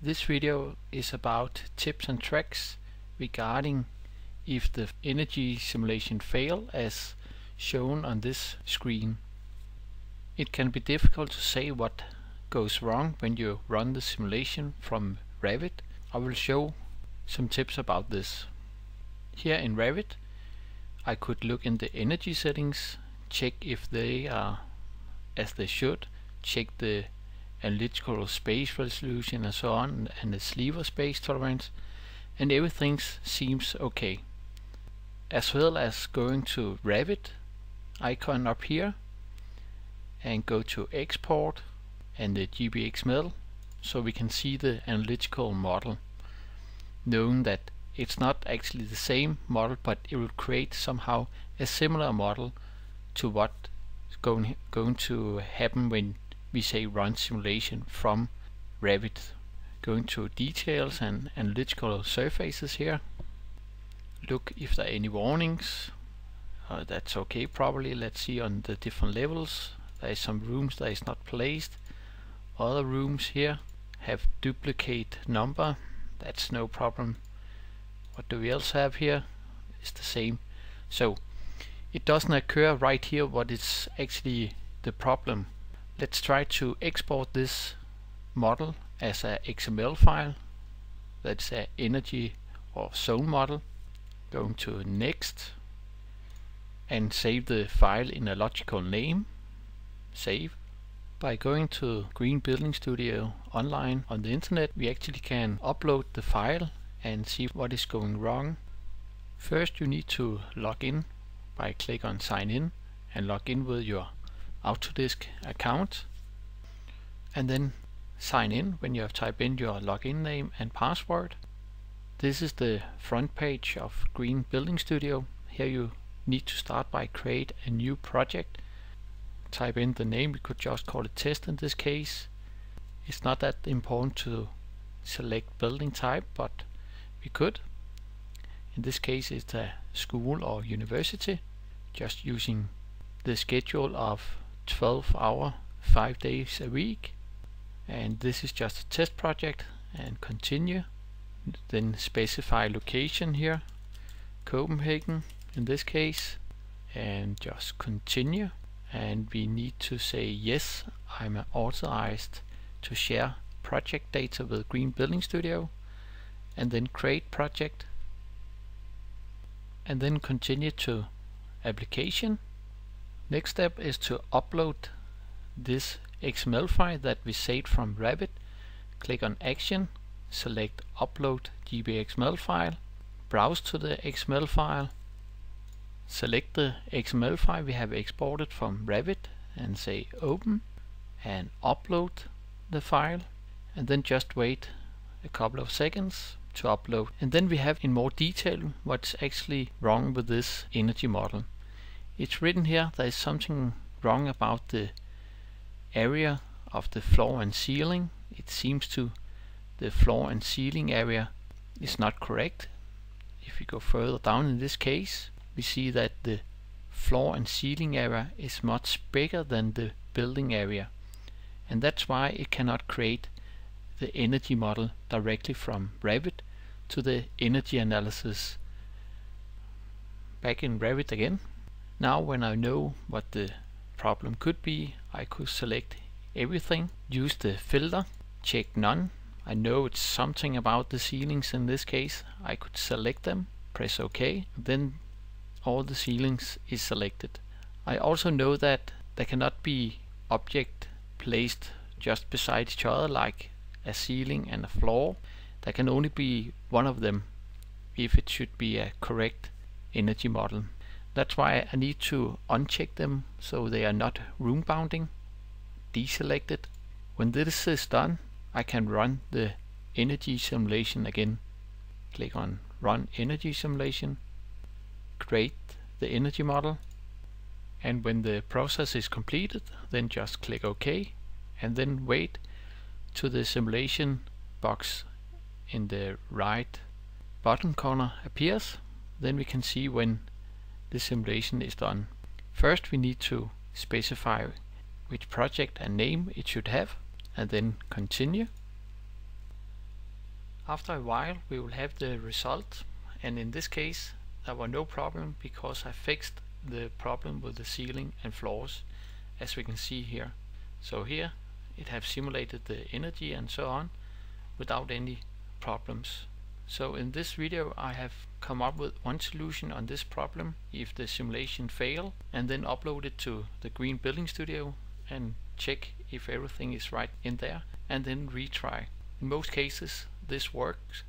This video is about tips and tricks regarding if the energy simulation fails as shown on this screen. It can be difficult to say what goes wrong when you run the simulation from Revit. I will show some tips about this. Here in Revit I could look in the energy settings, check if they are as they should, check the analytical space resolution and so on, and the sliver space tolerance, and everything seems okay. As well as going to Revit icon up here and go to export and the GBXML so we can see the analytical model, knowing that it's not actually the same model, but it will create somehow a similar model to what is going to happen when we say run simulation from Revit. Going to details and analytical surfaces here. Look if there are any warnings. That's okay probably. Let's see on the different levels. There is some rooms that is not placed. Other rooms here have duplicate number. That's no problem. What do we else have here? It's the same. So it doesn't occur right here what is actually the problem. Let's try to export this model as a XML file. That's an energy or zone model. Going to next and save the file in a logical name. Save. By going to Green Building Studio online on the internet, we actually can upload the file and see what is going wrong. First you need to log in by click on sign in and log in with your Autodesk account, and then sign in when you have typed in your login name and password. This is the front page of Green Building Studio. Here you need to start by create a new project. Type in the name, we could just call it test in this case. It's not that important to select building type, but we could. In this case it's a school or university, just using the schedule of 12 hours, 5 days a week, and this is just a test project. And continue, then specify location here, Copenhagen in this case, and just continue. And we need to say yes, I'm authorized to share project data with Green Building Studio, and then create project, and then continue to application. Next step is to upload this XML file that we saved from Revit. Click on action, select upload GBXML file, browse to the XML file, select the XML file we have exported from Revit and say open, and upload the file, and then just wait a couple of seconds to upload. And then we have in more detail what's actually wrong with this energy model. It's written here there is something wrong about the area of the floor and ceiling. It seems to the floor and ceiling area is not correct. If we go further down in this case, we see that the floor and ceiling area is much bigger than the building area, and that's why it cannot create the energy model directly from Revit to the energy analysis. Back in Revit again. Now when I know what the problem could be, I could select everything, use the filter, check none. I know it's something about the ceilings in this case. I could select them, press OK, then all the ceilings is selected. I also know that there cannot be object placed just beside each other like a ceiling and a floor. There can only be one of them if it should be a correct energy model. That's why I need to uncheck them so they are not room bounding. Deselect it. When this is done, I can run the energy simulation again. Click on run energy simulation, create the energy model, and when the process is completed, then just click OK, and then wait till the simulation box in the right bottom corner appears. Then we can see when the simulation is done. First we need to specify which project and name it should have, and then continue. After a while we will have the result, and in this case there were no problem because I fixed the problem with the ceiling and floors, as we can see here. So here it have simulated the energy and so on without any problems. So in this video I have come up with one solution on this problem if the simulation fail, and then upload it to the Green Building Studio and check if everything is right in there, and then retry. In most cases this works,